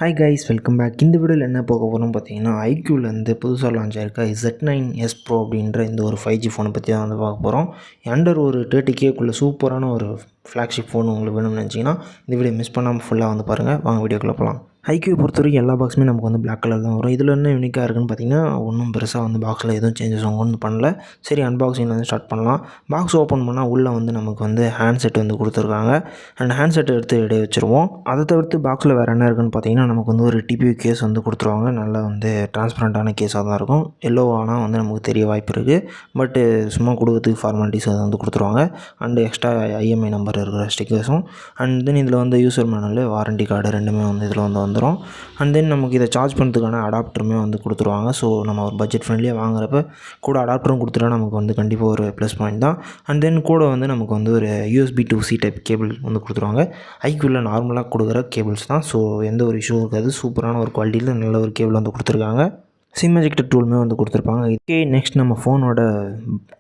Hi guys, welcome back. இந்த வீடியோவில் என்ன போக போகிறோம்னு பார்த்தீங்கன்னா, ஐக்யூலேருந்து புதுசாக லான்ச் ஆயிருக்க Z9s Pro அப்படின்ற இந்த ஒரு 5G ஃபோனை பற்றி தான் வந்து பார்க்க போகிறோம். அண்டர் ஒரு 30Kக்குள்ளே சூப்பரான ஒரு ஃப்ளாக்ஷிப் ஃபோன் உங்களுக்கு வேணும்னு நினச்சிங்கன்னா இந்த வீடியோ மிஸ் பண்ணாமல் ஃபுல்லாக வந்து பாருங்கள். வாங்க வீடியோக்குள்ளே போகலாம். ஐக்யூ பொறுத்த வரைக்கும் எல்லா பாக்ஸுமே நமக்கு வந்து பிளாக் கலர் தான் வரும். இதில் என்ன யூனிக்காக இருக்குன்னு பார்த்தீங்கன்னா, ஒன்றும் பெருசாக வந்து பாக்ஸில் எதுவும் சேஞ்சஸ் அவங்க வந்து பண்ணல. சரி, அன்பாக்சிங் வந்து ஸ்டார்ட் பண்ணலாம். பாக்ஸ் ஓப்பன் பண்ணால் உள்ளே வந்து நமக்கு வந்து ஹேண்ட்செட் வந்து கொடுத்துருக்காங்க. அண்ட் ஹேண்ட்செட் எடுத்து இடையே வச்சுருவோம். அதை தவிர்த்து பாக்ஸில் வேறு என்ன இருக்குன்னு பார்த்தீங்கன்னா, நமக்கு வந்து ஒரு டிபியூ கேஸ் வந்து கொடுத்துருவாங்க. நல்லா வந்து டிரான்ஸ்பரண்ட்டான கேஸாக தான் இருக்கும். எல்லோ ஆனால் வந்து நமக்கு தெரிய வாய்ப்பு இருக்குது. பட்டு சும்மா கொடுக்கறதுக்கு ஃபார்மாலிட்டிஸ் அதை வந்து கொடுத்துருவாங்க. அண்டு எக்ஸ்ட்ரா IMEI நம்பர் இருக்கிற ஸ்டிக்கர்ஸும். அண்ட் தென் இதில் வந்து யூசர் மேனுவல், வாரண்டி கார்டு ரெண்டுமே வந்து இதில் வந்து வந்துடும். அண்ட் தென் நமக்கு இதை சார்ஜ் பண்ணுறதுக்கான அடாப்டருமே வந்து கொடுத்துருவாங்க. ஸோ நம்ம ஒரு பட்ஜெட் ஃப்ரெண்ட்லியாக வாங்குறப்ப கூட அடாப்டரும் கொடுத்துட்டா நமக்கு வந்து கண்டிப்பாக ஒரு ப்ளஸ் பாயிண்ட் தான். அண்ட் தென் கூட வந்து நமக்கு வந்து ஒரு USB to C type cable வந்து கொடுத்துருவாங்க. ஐக்யூவில் நார்மலாக கொடுக்குற கேபிள்ஸ் தான். ஸோ எந்த ஒரு இஷ்யூவும் இருக்காது. சூப்பரான ஒரு குவாலிட்டியில் நல்ல ஒரு கேபிள் வந்து கொடுத்துருக்காங்க. சிம் எஜெக்டர் டூலுமே வந்து கொடுத்துருப்பாங்க. இதே நெக்ஸ்ட் நம்ம ஃபோனோட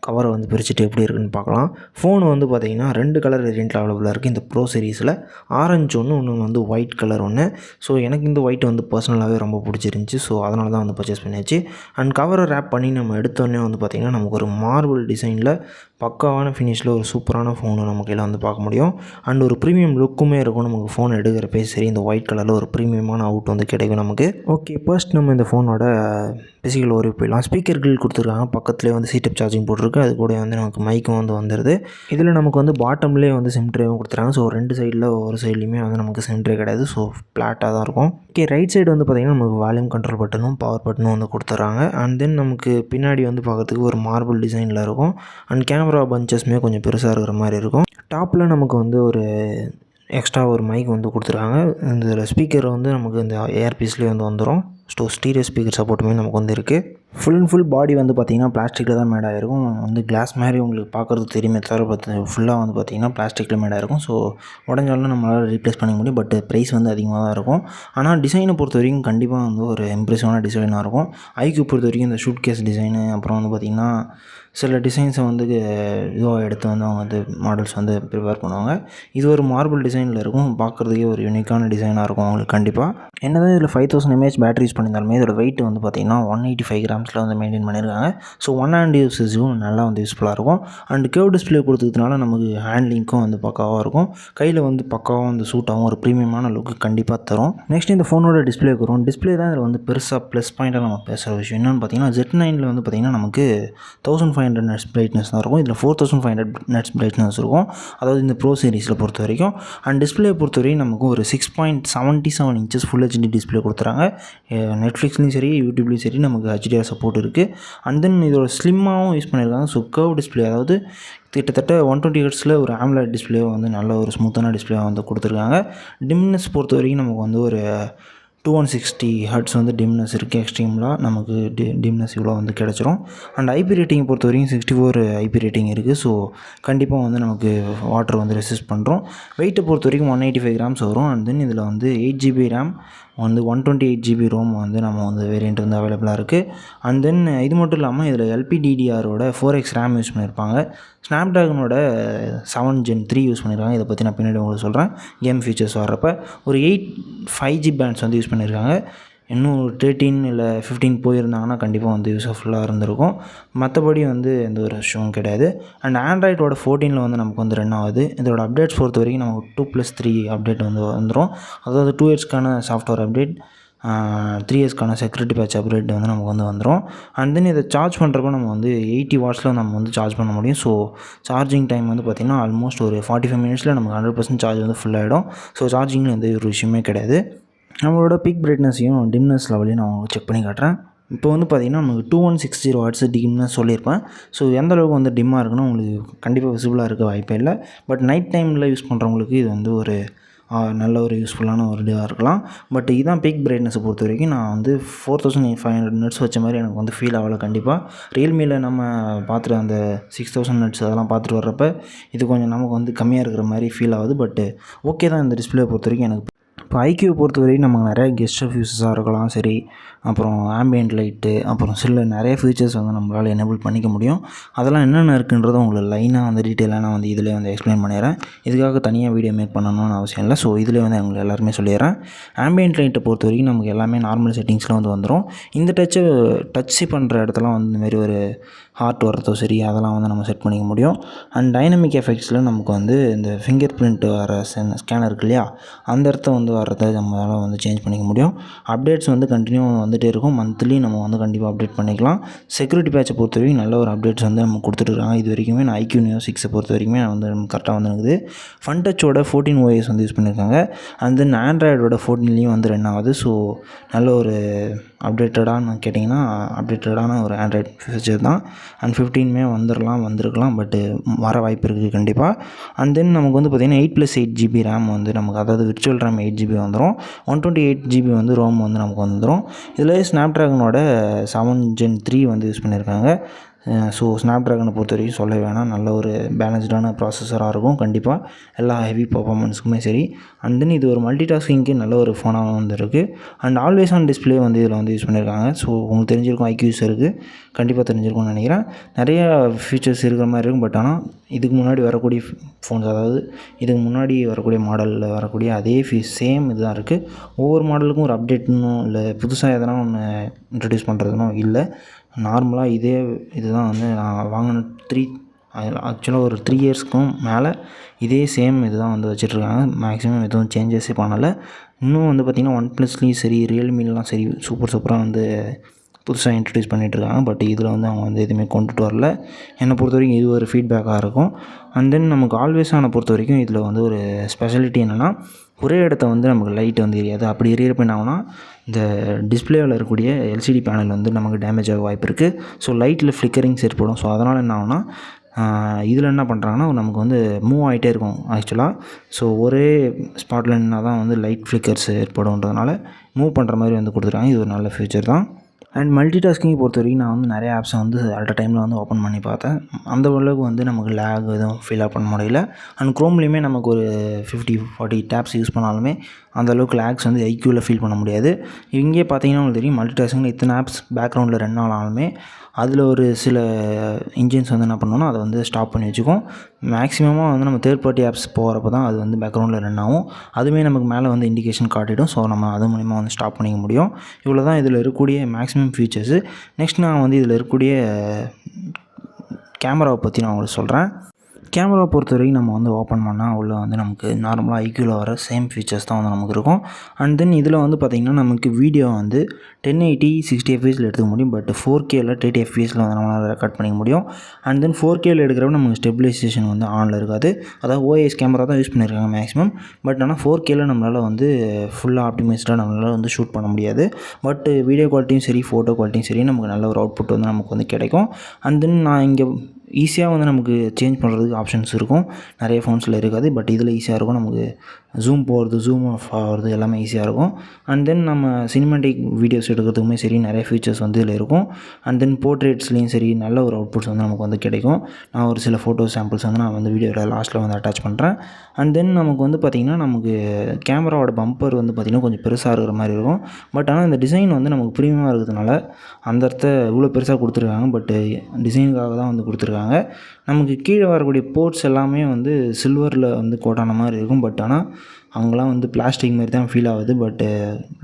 கவரை வந்து பிரிச்சுட்டு எப்படி இருக்குன்னு பார்க்கலாம். ஃபோன் வந்து பார்த்திங்கன்னா 2 கலர் வேரியண்ட்டில் அவைலபிளாக இருக்குது இந்த ப்ரோ சீரிஸில். ஆரஞ்சு ஒன்று வந்து ஒயிட் கலர் ஒன்று. ஸோ எனக்கு இந்த ஒயிட் வந்து பர்சனலாகவே ரொம்ப பிடிச்சிருந்துச்சி. ஸோ அதனால தான் வந்து பர்ச்சேஸ் பண்ணியாச்சு. அண்ட் கவரை ரேப் பண்ணி நம்ம எடுத்தோடனே வந்து பார்த்திங்கன்னா நமக்கு ஒரு மார்பிள் டிசைனில் பக்காவான ஃபினிஷில் ஒரு சூப்பரான ஃபோனு நம்ம கையில் வந்து பார்க்க முடியும். அண்ட் ஒரு ப்ரீமியம் லுக்குமே இருக்கும். நமக்கு ஃபோன் எடுக்கிறப்பே சரி, இந்த ஒயிட் கலரில் ஒரு ப்ரீமியமான அவுட் வந்து கிடைக்கும் நமக்கு. ஓகே, ஃபர்ஸ்ட் நம்ம இந்த ஃபோனோட பிசிக்கல் ஓரி போயிடலாம். ஸ்பீக்கர் கிரில் கொடுத்துருக்காங்க. பக்கத்துலேயே வந்து C-type சார்ஜிங் போட்டிருக்கு. அது கூட வந்து நமக்கு மைக்கும் வந்து வந்துடுது. இதில் நமக்கு வந்து பாட்டம்லேயே வந்து சிம் ட்ரேவும் கொடுத்துறாங்க. ஸோ 2 சைடில் ஒரு சைட்லேயுமே வந்து நமக்கு சிம் ட்ரே கிடையாது. ஸோ ஃப்ளாட்டாக தான் இருக்கும். ஓகே, ரைட் சைடு வந்து பார்த்திங்கன்னா நமக்கு வால்யூம் கண்ட்ரோல் பட்டனும் பவர் பட்டனும் வந்து கொடுத்துட்றாங்க. அண்ட் தென் நமக்கு பின்னாடி வந்து பார்க்குறதுக்கு ஒரு மார்பிள் டிசைனில் இருக்கும். அண்ட் கேமரா பஞ்சஸ்மே கொஞ்சம் பெருசாக இருக்கிற மாதிரி இருக்கும். டாப்பில் நமக்கு வந்து ஒரு எக்ஸ்ட்ரா ஒரு மைக் வந்து கொடுத்துருக்காங்க. இந்த ஸ்பீக்கர் வந்து நமக்கு இந்த ஏர்பீஸ்லேயே வந்து வந்துடும். ஸ்டீரியோ ஸ்பீக்கர் சப்போர்ட்டுமே நமக்கு வந்து இருக்குது. ஃபுல் அண்ட் ஃபுல் பாடி வந்து பார்த்திங்கன்னா பிளாஸ்டிக்கில் தான் மேட் ஆகிருக்கும். வந்து கிளாஸ் மாதிரி உங்களுக்கு பார்க்குறதுக்கு தெரியுமே தவிர ஃபுல்லாக வந்து பார்த்திங்கன்னா பிளாஸ்டிக்கில் மேட் ஆகிருக்கும். ஸோ உடஞ்சாலும் நம்மளால் ரீப்ளேஸ் பண்ணிக்க முடியும். பட் ப்ரைஸ் வந்து அதிகமாக தான் இருக்கும். ஆனால் டிசைனை பொறுத்த வரைக்கும் கண்டிப்பாக வந்து ஒரு இம்ப்ரெசிவான டிசைனாக இருக்கும். ஐக்யூ பொறுத்த வரைக்கும் இந்த ஷூட் கேஸ் டிசைனு, அப்புறம் வந்து பார்த்திங்கன்னா சில டிசைன்ஸை வந்து இதுவாக எடுத்து வந்து அவங்க வந்து மாடல்ஸ் வந்து ப்ரிப்பேர் பண்ணுவாங்க. இது ஒரு மார்பிள் டிசைனில் இருக்கும். பார்க்குறதுக்கே ஒரு யூனிக்கான டிசைனாக இருக்கும் அவங்களுக்கு கண்டிப்பாக. என்ன தான் இதில் 5000 mAh பேட்டரி யூஸ் பண்ணியிருந்தாலுமே இதோட வெயிட் வந்து பார்த்திங்கன்னா 185 கிராம்ஸில் வந்து மெயின்டைன் பண்ணியிருக்காங்க. ஸோ ஒன் ஹேண்ட் யூசேஜும் நல்லா வந்து யூஸ்ஃபுல்லாக இருக்கும். அண்ட் கேர்வ் டிஸ்பிளே கொடுத்ததுனால நமக்கு ஹேண்ட்லிங்க்கும் வந்து பக்காவாக இருக்கும். கையில் வந்து பக்காவாக வந்து சூட்டாகவும் ஒரு ப்ரீமியமான லுக்கு கண்டிப்பாக தரும். நெக்ஸ்ட் இந்த ஃபோனோட டிஸ்பிளேக்கு வரும். டிஸ்பிளே தான் இதில் வந்து பெருசாக ப்ளஸ் பாயிண்ட்டாக நம்ம பேசுகிற விஷயம் என்னென்னு பார்த்தீங்கன்னா, Z9 வந்து பார்த்திங்கன்னா நமக்கு 1500 nits பிரைட்னஸ் தான் இருக்கும். இதில் 4500 nits பிரைட்னஸ் இருக்கும். அதாவது இந்த ப்ரோ சீரிஸில் பொறுத்த வரைக்கும். அண்ட் டிஸ்பிளே பொறுத்த வரைக்கும் நமக்கு ஒரு 6.77 inches ஃபுல் HD டிஸ்பிளே கொடுத்துறாங்க. நெட்ஃப்ளிக்ஸ்லையும் சரி, யூடியூப்லேயும் சரி நமக்கு HDR சப்போர்ட் இருக்குது. அண்ட் தென் இதோட ஸ்லிம்மாகவும் யூஸ் பண்ணியிருக்காங்க. ஸோ கர்வ் டிஸ்பிளே, அதாவது கிட்டத்தட்ட 120 ஹெர்ட்ஸில் ஒரு AMOLED டிஸ்பிளே வந்து நல்ல ஒரு ஸ்மூத்தான டிஸ்பிளே வந்து கொடுத்துருக்காங்க. டிம்னஸ் பொறுத்த வரைக்கும் நமக்கு வந்து ஒரு 2160 ஹெர்ட்ஸ் வந்து டிம்னஸ் இருக்குது. எக்ஸ்ட்ரீமில் நமக்கு டிம்னஸ் இவ்வளோ வந்து கிடச்சிரும். அண்ட் IP ரேட்டிங் பொறுத்த வரைக்கும் 64 IP ரேட்டிங் இருக்குது. ஸோ கண்டிப்பாக வந்து நமக்கு வாட்டர் வந்து ரெசிஸ்ட் பண்ணுறோம். வெயிட்டை பொறுத்த வரைக்கும் 185 கிராம்ஸ் வரும். அண்ட் தென் இதில் வந்து 8GB ரேம் வந்து 128GB ரோம் வந்து நம்ம வந்து வேரியண்ட் வந்து அவைலபிளாக இருக்குது. அண்ட் தென் இது மட்டும் இல்லாமல் இதில் LPDDRோட 4x ரேம் யூஸ் பண்ணியிருப்பாங்க. ஸ்னாப்ட்ராகனோட 7 Gen 3 யூஸ் பண்ணியிருக்காங்க. இதை பற்றி நான் பின்னாடி உங்களுக்கு சொல்கிறேன். கேம் ஃபீச்சர்ஸ் வர்றப்போ ஒரு 5G பேண்ட்ஸ் வந்து யூஸ் பண்ணியிருக்காங்க. இன்னும் 13 இல்லை 15 போயிருந்தாங்கன்னா கண்டிப்பாக வந்து யூஸ்ஃபுல்லாக இருந்திருக்கும். மற்றபடி வந்து எந்த ஒரு இஷ்யூவும் கிடையாது. அண்ட் ஆண்ட்ராய்டோட 14 வந்து நமக்கு வந்து ரன் ஆகுது. இதோட அப்டேட்ஸ் பொறுத்த வரைக்கும் நமக்கு 2+3 அப்டேட் வந்து வந்துடும். அதாவது 2 இயர்ஸ்க்கான சாஃப்ட்வேர் அப்டேட், 3 இயர்ஸ்க்கான செக்யூரிட்டி பேட்ச் அப்டேட் வந்து நமக்கு வந்து வந்துடும். அண்ட் தென் இதை சார்ஜ் பண்ணுறப்போ நம்ம வந்து 80 வாட்ஸில் நம்ம வந்து சார்ஜ் பண்ண முடியும். ஸோ சார்ஜிங் டைம் வந்து பார்த்திங்கன்னா ஆல்மோஸ்ட் ஒரு 45 மினிட்ஸில் நமக்கு 100% சார்ஜ் வந்து ஃபுல் ஆகிடும். ஸோ சார்ஜிங்கில் எந்த ஒரு விஷயமே கிடையாது. நம்மளோட பீக் பிரைட்னஸையும் டிம்னஸ் லெவலையும் நான் செக் பண்ணி காட்டுறேன். இப்போ வந்து பார்த்திங்கன்னா நமக்கு 2160 வாட்ஸ் டிம்னஸ் சொல்லியிருப்பேன். ஸோ எந்த அளவுக்கு வந்து டிம்மாக இருக்குன்னு உங்களுக்கு கண்டிப்பாக விசிபிளாக இருக்க வாய்ப்பே இல்லை. பட் நைட் டைமில் யூஸ் பண்ணுறவங்களுக்கு இது வந்து ஒரு நல்ல ஒரு யூஸ்ஃபுல்லான ஒரு இதாக இருக்கலாம். பட் இதுதான் பீக் பிரைட்னஸை பொறுத்த வரைக்கும் நான் வந்து 4500 nits வச்ச மாதிரி எனக்கு வந்து ஃபீல் ஆகலை. கண்டிப்பாக ரியல்மியில் நம்ம பார்த்துட்டு அந்த 6000 nits அதெல்லாம் பார்த்துட்டு வர்றப்ப இது கொஞ்சம் நமக்கு வந்து கம்மியாக இருக்கிற மாதிரி ஃபீல் ஆகுது. பட் ஓகே தான். இந்த டிஸ்பிளே பொறுத்த வரைக்கும் எனக்கு இப்போ ஐக்யூவை பொறுத்தவரைக்கும் நமக்கு நிறைய கெஸ்ட் ஃபியூச்சர்ஸாக இருக்கலாம் சரி, அப்புறம் ஆம்பியன்ட் லைட்டு, அப்புறம் சில நிறைய ஃபீச்சர்ஸ் வந்து நம்மளால் எனேபிள் பண்ணிக்க முடியும். அதெல்லாம் என்னென்ன இருக்குன்றதை உங்களுக்கு லைனாக வந்து டீட்டெயிலாக நான் வந்து இதிலே வந்து எக்ஸ்பிளைன் பண்ணிடுறேன். இதுக்காக தனியாக வீடியோ மேக் பண்ணணும்னு அவசியம் இல்லை. ஸோ இதிலே வந்து உங்களுக்கு எல்லாருமே சொல்லிடுறேன். ஆம்பியன்ட் லைட்டை பொறுத்த வரைக்கும் நமக்கு எல்லாமே நார்மல் செட்டிங்ஸில் வந்து வந்துடும். இந்த டச்சு பண்ணுற இடத்துல வந்து இந்தமாரி ஒரு ஹார்ட் வரதோ சரி, அதெல்லாம் வந்து நம்ம செட் பண்ணிக்க முடியும். அண்ட் டைனமிக் எஃபெக்ட்ஸில் நமக்கு வந்து இந்த ஃபிங்கர் பிரிண்ட் வர ஸ்கேனர் இருக்கு இல்லையா, அந்த இடத்த வந்து வர்றதை நம்மளால் வந்து சேஞ்ச் பண்ணிக்க முடியும். அப்டேட்ஸ் வந்து கண்டினியூ வந்துகிட்டே இருக்கும். மந்த்லி நம்ம வந்து கண்டிப்பாக அப்டேட் பண்ணிக்கலாம். செக்யூரிட்டி பேட்சை பொறுத்த வரைக்கும் நல்ல ஒரு அப்டேட்ஸ் வந்து நம்ம கொடுத்துட்ருக்காங்க. இது வரைக்குமே நான் ஐக்யூ நியோ 6 பொறுத்த வரைக்குமே வந்து கரெக்டாக வந்து இருக்குது. ஃபன் டச்சோட 14 OS வந்து யூஸ் பண்ணியிருக்காங்க. அண்ட் தென் ஆண்ட்ராய்டோட 14லேயும் வந்து ரன் ஆகுது. ஸோ நல்ல ஒரு அப்டேட்டடானு கேட்டிங்கன்னா அப்டேட்டடான ஒரு ஆண்ட்ராய்டு ஃபீச்சர் தான். அண்ட் 15மே வந்திருக்கலாம், பட்டு வர வாய்ப்பு இருக்குது கண்டிப்பாக. அண்ட் தென் நமக்கு வந்து பார்த்திங்கன்னா 8+8 GB ரேம் வந்து நமக்கு, அதாவது விர்ச்சுவல் ரேம் 8 GB வந்துடும். 128 GB வந்து ரோம் வந்து நமக்கு வந்துடும். இதில் ஸ்னாப்ட்ராகனோட 7 Gen 3 வந்து யூஸ் பண்ணியிருக்காங்க. ஸோ ஸ்னாப்ட்ராகனை பொறுத்த வரைக்கும் சொல்ல வேணாம், நல்ல ஒரு பேலன்ஸ்டான ப்ராசஸராக இருக்கும் கண்டிப்பாக எல்லா ஹெவி பர்ஃபார்மன்ஸுக்குமே சரி. அண்ட் தென் இது ஒரு மல்டி டாஸ்கிங்க்கு நல்ல ஒரு ஃபோனாக வந்து இருக்குது. அண்ட் ஆல்வேஸ் ஆன் டிஸ்பிளே வந்து இதில் வந்து யூஸ் பண்ணியிருக்காங்க. ஸோ உங்களுக்கு தெரிஞ்சிருக்கும், ஐக்யூ யூஸருக்கு கண்டிப்பாக தெரிஞ்சிருக்கும்னு நினைக்கிறேன். நிறைய ஃபீச்சர்ஸ் இருக்கிற மாதிரி இருக்கும். பட் ஆனால் இதுக்கு முன்னாடி வரக்கூடிய ஃபோன்ஸ், அதாவது இதுக்கு முன்னாடி வரக்கூடிய மாடலில் வரக்கூடிய அதே சேம் இதுதான் இருக்குது. ஒவ்வொரு மாடலுக்கும் ஒரு அப்டேட்னும் இல்லை புதுசாக எதனா ஒன்று இன்ட்ரடியூஸ் பண்ணுறதுனும் இல்லை. நார்மலாக இதுதான் வந்து நான் வாங்கின ஆக்சுவலாக ஒரு 3 இயர்ஸ்க்கும் மேலே இதே சேம் இதுதான் வந்து வச்சிட்ருக்காங்க. மேக்ஸிமம் எதுவும் சேஞ்சஸே பண்ணலை. இன்னும் வந்து பார்த்திங்கன்னா OnePlusலேயும் சரி, ரியல்மிலாம் சரி, சூப்பராக வந்து புதுசாக இன்ட்ரடியூஸ் பண்ணிகிட்ருக்காங்க. பட் இதில் வந்து அவங்க வந்து எதுவுமே கொண்டுட்டு வரல. என்னை பொறுத்த வரைக்கும் இது ஒரு ஃபீட்பேக்காக இருக்கும். அண்ட் தென் நமக்கு ஆல்வேஸான பொறுத்த வரைக்கும் இதில் வந்து ஒரு ஸ்பெஷாலிட்டி என்னென்னா, ஒரே இடத்த வந்து நமக்கு லைட் வந்து எரியாது. அப்படி எரியறப்ப என்ன ஆகும்னா, இந்த டிஸ்பிளேவில் இருக்கக்கூடிய எல்சிடி பேனல் வந்து நமக்கு டேமேஜ் ஆக வாய்ப்பு இருக்குது. ஸோ லைட்டில் ஃப்ளிக்கரிங்ஸ் ஏற்படும். ஸோ அதனால் என்ன ஆகும்னா, இதில் என்ன பண்ணுறாங்கன்னா, நமக்கு வந்து மூவ் ஆகிட்டே இருக்கும் ஆக்சுவலாக. ஸோ ஒரே ஸ்பாட்டில் நின்னா தான் வந்து லைட் ஃப்ளிக்கர்ஸ் ஏற்படும்ன்றதுனால மூவ் பண்ணுற மாதிரி வந்து கொடுத்துருக்காங்க. இது ஒரு நல்ல ஃபீச்சர் தான். அண்ட் மல்டி டாஸ்கிங் பொறுத்த வரைக்கும் நான் வந்து நிறைய ஆப்ஸை வந்து அட் அ டைமில் வந்து ஓப்பன் பண்ணி பார்த்தேன். அந்த அளவுக்கு வந்து நமக்கு லேக் எதுவும் ஃபீல் பண்ண முடியல. அண்ட் க்ரோம்லேயுமே நமக்கு ஒரு 50-40 டேப்ஸ் யூஸ் பண்ணாலுமே அந்த அளவுக்கு லேக்ஸ் வந்து ஐக்யூவில் ஃபீல் பண்ண முடியாது. இங்கே பார்த்தீங்கன்னா உங்களுக்கு தெரியும், மல்டி டாஸ்கிங்கில் இத்தனை ஆப்ஸ் பேக்ரவுண்டில் ரன் ஆனாலுமே அதில் ஒரு சில இன்ஜின்ஸ் வந்து என்ன பண்ணணும்னா அதை வந்து ஸ்டாப் பண்ணி வச்சுக்கும். மேக்ஸிமமாக வந்து நம்ம தேர்ட் பார்ட்டி ஆப்ஸ் போகிறப்ப தான் அது வந்து பேக்ரவுண்டில் ரன் ஆகும். அதுவுமே நமக்கு மேலே வந்து இண்டிகேஷன் காட்டிடும். ஸோ நம்ம அது மூலிமா வந்து ஸ்டாப் பண்ணிக்க முடியும். இவ்வளோ தான் இதில் இருக்கக்கூடிய மேக்ஸிமம் ஃபீச்சர்ஸு. நெக்ஸ்ட் நான் வந்து இதில் இருக்கக்கூடிய கேமராவை பற்றி நான் உங்களுக்கு சொல்கிறேன். கேமராவை பொறுத்த வரைக்கும் நம்ம வந்து ஓப்பன் பண்ணால் உள்ளே வந்து நமக்கு நார்மலாக ஐக்யூவில் வர சேம் ஃபீச்சர்ஸ் தான் வந்து நமக்கு இருக்கும். அண்ட் தென் இதில் வந்து பார்த்திங்கன்னா நமக்கு வீடியோ வந்து 1080 60 fps எடுத்துக்க முடியும். பட் 4Kல 30 fpsல வந்து நம்மளால் ரெக்கார்ட் பண்ணிக்க முடியும். அண்ட் தென் 4Kல எடுக்கிறப்ப நமக்கு ஸ்டெபிலைசேஷன் வந்து ஆனில் இருக்காது. அதாவது OIS கேமரா தான் யூஸ் பண்ணியிருக்காங்க மேக்ஸிமம். பட் ஆனால் 4Kல நம்மளால் வந்து ஃபுல்லாக ஆப்டிமைஸ்டாக நம்மளால் வந்து ஷூட் பண்ண முடியாது. பட் வீடியோ குவாலிட்டியும் சரி, ஃபோட்டோ குவாலிட்டியும் சரி, நமக்கு நல்ல ஒரு அவுட்புட் வந்து நமக்கு வந்து கிடைக்கும். அண்ட் தென் நான் இங்கே ஈஸியாக வந்து நமக்கு சேஞ்ச் பண்ணுறதுக்கு ஆப்ஷன்ஸ் இருக்கும். நிறைய ஃபோன்ஸில் இருக்காது. பட் இதில் ஈஸியாக இருக்கும். நமக்கு ஜூம் போகிறது, ஜூம் ஆஃப் ஆகிறது எல்லாமே ஈஸியாக இருக்கும். அண்ட் தென் நம்ம சினிமேட்டிக் வீடியோஸ் எடுக்கிறதுக்குமே சரி, நிறைய ஃபீச்சர்ஸ் வந்து இதில் இருக்கும். அண்ட் தென் போர்ட்ரேட்ஸ்லேயும் சரி, நல்ல ஒரு அவுட்புட்ஸ் வந்து நமக்கு வந்து கிடைக்கும். நான் ஒரு சில ஃபோட்டோ சாம்பிள்ஸ் வந்து நான் வந்து வீடியோவில் லாஸ்ட்டில் வந்து அட்டாச் பண்ணுறேன். அண்ட் தென் நமக்கு வந்து பார்த்திங்கன்னா, நமக்கு கேமராவோட பம்பர் வந்து பார்த்திங்கன்னா கொஞ்சம் பெருசாக இருக்கிற மாதிரி இருக்கும். பட் ஆனால் இந்த டிசைன் வந்து நமக்கு ப்ரீமியமாக இருக்கிறதுனால அந்த இடத்த இவ்வளோ பெருசாக கொடுத்துருக்காங்க. பட் டிசைனுக்காக தான் வந்து கொடுத்துருக்காங்க. நமக்கு கீழே வரக்கூடிய போர்ட்ஸ் எல்லாமே வந்து சில்வரில் வந்து கோட்டான மாதிரி இருக்கும். பட் ஆனால் அவங்களாம் வந்து பிளாஸ்டிக் மாதிரி தான் ஃபீல் ஆகுது. பட்டு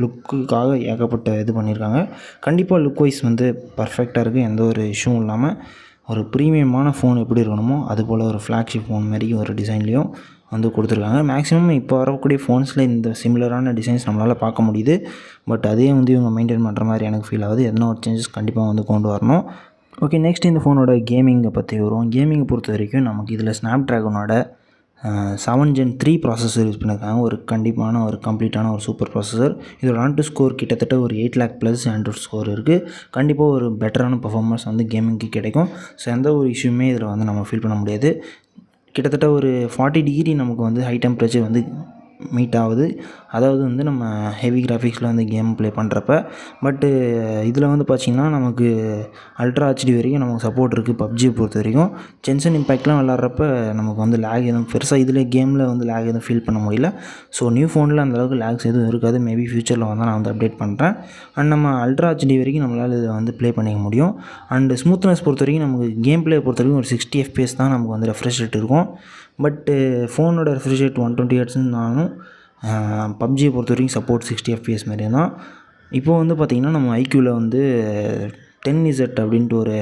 லுக்குக்காக ஏகப்பட்ட இது பண்ணியிருக்காங்க. கண்டிப்பாக லுக் வைஸ் வந்து பர்ஃபெக்டாக இருக்குது. எந்த ஒரு இஷ்யூவும் இல்லாமல் ஒரு ப்ரீமியமான ஃபோன் எப்படி இருக்கணுமோ அதுபோல் ஒரு ஃப்ளாக்ஷிப் ஃபோன் மாதிரி ஒரு டிசைன்லேயும் வந்து கொடுத்துருக்காங்க. மேக்ஸிமம் இப்போ வரக்கூடிய ஃபோன்ஸில் இந்த சிமிலரான டிசைன்ஸ் நம்மளால் பார்க்க முடியுது. பட் அதே வந்து இவங்க மெயின்டைன் பண்ணுற மாதிரி எனக்கு ஃபீல் ஆகுது. எதனா ஒரு சேஞ்சஸ் கண்டிப்பாக வந்து கொண்டு வரணும். ஓகே, நெக்ஸ்ட் இந்த ஃபோனோட கேமிங்கை பற்றி வரும். கேமிங்கை பொறுத்த வரைக்கும் நமக்கு இதில் ஸ்னாப்ட்ராகனோட 7 Gen 3 ப்ராசஸர் யூஸ் பண்ணியிருக்காங்க. ஒரு கண்டிப்பான ஒரு கம்ப்ளீட்டான ஒரு சூப்பர் ப்ராசஸர். இதோட ஆண்ட்ராய்டு ஸ்கோர் கிட்டத்தட்ட ஒரு 8 lakh + ஆண்ட்ராய்டு ஸ்கோர் இருக்குது. கண்டிப்பாக ஒரு பெட்டரான பர்ஃபார்மன்ஸ் வந்து கேமிங்க்கு கிடைக்கும். ஸோ எந்த ஒரு இஷ்யூமே இதில் வந்து நம்ம ஃபீல் பண்ண முடியாது. கிட்டத்தட்ட ஒரு 40 டிகிரி நமக்கு வந்து ஹை டெம்பரேச்சர் வந்து மீட் ஆகுது. அதாவது வந்து நம்ம ஹெவி கிராஃபிக்ஸில் வந்து கேம் ப்ளே பண்ணுறப்ப. பட்டு இதில் வந்து பார்த்திங்கன்னா நமக்கு அல்ட்ரா ஹெச்டி வரைக்கும் நமக்கு சப்போர்ட் இருக்குது. பப்ஜியை பொறுத்த வரைக்கும் ஜென்சன் இம்பேக்ட்லாம் விளாட்றப்ப நமக்கு வந்து லேக் எதுவும் பெருசாக இதில் கேமில் வந்து லேக் எதுவும் ஃபீல் பண்ண முடியல. ஸோ நியூ ஃபோனில் அந்தளவுக்கு லேக்ஸ் எதுவும் இருக்காது. மேபி ஃப்யூச்சரில் வந்தால் நான் வந்து அப்டேட் பண்ணுறேன். அண்ட் நம்ம அல்ட்ரா ஹெச்டி வரைக்கும் நம்மளால் இதை வந்து ப்ளே பண்ணிக்க முடியும். அண்டு ஸ்மூத்னஸ் பொறுத்த வரைக்கும் நமக்கு கேம் ப்ளே பொறுத்த வரைக்கும் ஒரு 60 FPS தான் நமக்கு வந்து ரெஃப்ரெஷ் ரேட் இருக்கும். பட்டு ஃபோனோட ரெஃப்ரெஷ் ரேட் 120 Hz இருந்தாலும் பப்ஜியை பொறுத்த வரைக்கும் சப்போர்ட் 60 FPS மாரி தான். இப்போது வந்து பார்த்திங்கன்னா நம்ம ஐக்யூவில் வந்து 10Z அப்படின்ட்டு ஒரு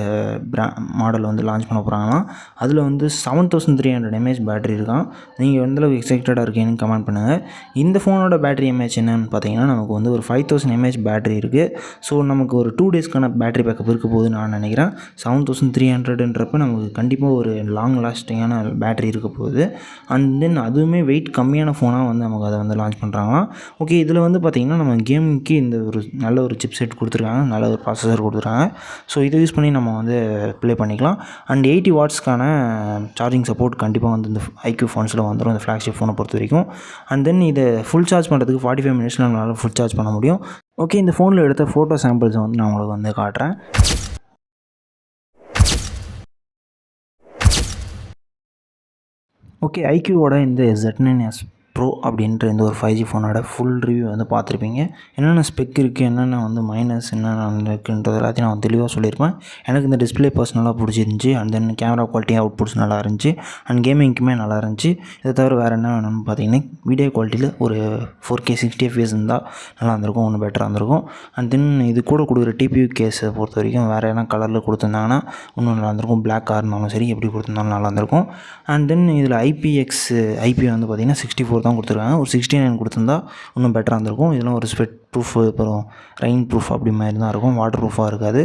மாடல் வந்து லான்ச் பண்ண போகிறாங்களாம். அதில் வந்து 7300 mAh பேட்டரி இருக்கான். நீங்கள் எந்தளவுக்கு எக்ஸைட்டடாக இருக்கீங்கன்னு கமெண்ட் பண்ணுங்கள். இந்த ஃபோனோட பேட்டரி எம்ஏஹெச் என்னென்னு பார்த்தீங்கன்னா நமக்கு வந்து ஒரு 5000 mAh பேட்டரி இருக்குது. ஸோ நமக்கு ஒரு 2 டேஸ்க்கான பேட்டரி பேக்கப் இருக்க போகுதுன்னு நான் நினைக்கிறேன். 7300ன்றப்ப நமக்கு கண்டிப்பாக ஒரு லாங் லாஸ்டிங்கான பேட்டரி இருக்க போகுது. அண்ட் தென் அதுவுமே வெயிட் கம்மியான ஃபோனாக வந்து நமக்கு அதை வந்து லான்ச் பண்ணுறாங்களாம். ஓகே, இதில் வந்து பார்த்திங்கன்னா நம்ம கேமுக்கு இந்த ஒரு நல்ல ஒரு சிப் செட் கொடுத்துருக்காங்க, நல்ல ஒரு ப்ராசஸர் கொடுத்துருக்காங்க. ஸோ இதை யூஸ் பண்ணி நம்ம வந்து ப்ளே பண்ணிக்கலாம். அண்ட் 80 வாட்ஸ்க்கான சார்ஜிங் சப்போர்ட் கண்டிப்பாக வந்து இந்த ஐக்யூ ஃபோன்ஸில் வந்துடும், இந்த ஃப்ளாக்ஷிப் ஃபோனை பொறுத்த வரைக்கும். அண்ட் தென் இதை ஃபுல் சார்ஜ் பண்ணுறதுக்கு 45 மினிட்ஸில் நம்மளால் ஃபுல் சார்ஜ் பண்ண முடியும். ஓகே, இந்த ஃபோனில் எடுத்த ஃபோட்டோ சாம்பிள்ஸை வந்து நான் உங்களுக்கு வந்து காட்டுறேன். ஓகே, ஐக்யூவோட இந்த Z9s ப்ரோ அப்படின்ற இந்த ஒரு 5G ஃபோனோட ஃபுல் ரிவ்யூ வந்து பார்த்துருப்பீங்க. என்னென்ன ஸ்பெக் இருக்குது, என்னென்ன வந்து மைனஸ் என்னென்ன இருக்குன்றது எல்லாத்தையும் நான் தெளிவாக சொல்லியிருப்பேன். எனக்கு இந்த டிஸ்பிளே பர்சனலாக பிடிச்சிருந்துச்சி. And then camera quality outputs நல்லா இருந்துச்சு. அண்ட் கேமிங்க்குமே நல்லா இருந்துச்சு. இதை தவிர வேறு என்ன வேணும்னு பார்த்தீங்கன்னா வீடியோ குவாலிட்டியில் ஒரு 4K 60 FPS இருந்தால் நல்லா இருந்திருக்கும், ஒன்று பெட்டராக இருந்திருக்கும். அண்ட் தென் இது கூட கொடுக்குற டிபியூ கேஸை பொறுத்த வரைக்கும் வேறு எதனா கலரில் கொடுத்துருந்தாங்கன்னா இன்னும் நல்லா இருந்திருக்கும். பிளாக்காக இருந்தாலும் சரி, எப்படி கொடுத்துருந்தாலும் நல்லா இருந்திருக்கும். அண்ட் தென் இதில் ஐபி வந்து பார்த்திங்கன்னா 64 தான் கொடுத்துருக்காங்க. ஒரு 69 கொடுத்துருந்தா இன்னும் பெட்டராக இருந்திருக்கும். இதெல்லாம் ஒரு ஸ்வெட் ப்ரூஃப், அப்புறம் ரெயின் ப்ரூஃப் அப்படி மாதிரி தான் இருக்கும், வாட்டர் ப்ரூஃபாக இருக்காது.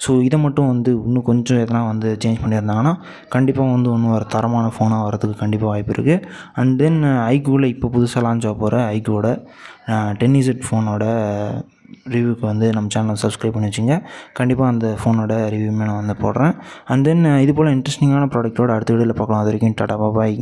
ஸோ இதை மட்டும் வந்து இன்னும் கொஞ்சம் எதனா வந்து சேஞ்ச் பண்ணியிருந்தாங்கன்னா கண்டிப்பாக வந்து இன்னும் ஒரு தரமான ஃபோனாக வரதுக்கு கண்டிப்பாக வாய்ப்பு இருக்குது. அண்ட் தென் ஐக்யூவில் இப்போ புதுசாக லான்ச் ஆக போகிற ஐக்யூவோட 10Z ஃபோனோட ரிவ்யூக்கு வந்து நம்ம சேனலை சப்ஸ்கிரைப் பண்ணி வச்சுங்க. கண்டிப்பாக அந்த ஃபோனோட ரிவ்யூமே நான் வந்து போடுறேன். அண்ட் தென் இது போல் இன்ட்ரெஸ்டிங்கான ப்ராடக்ட்டோட அடுத்த வீடியோவில் பார்க்கலாம். அது வரைக்கும் டாடா பாய்.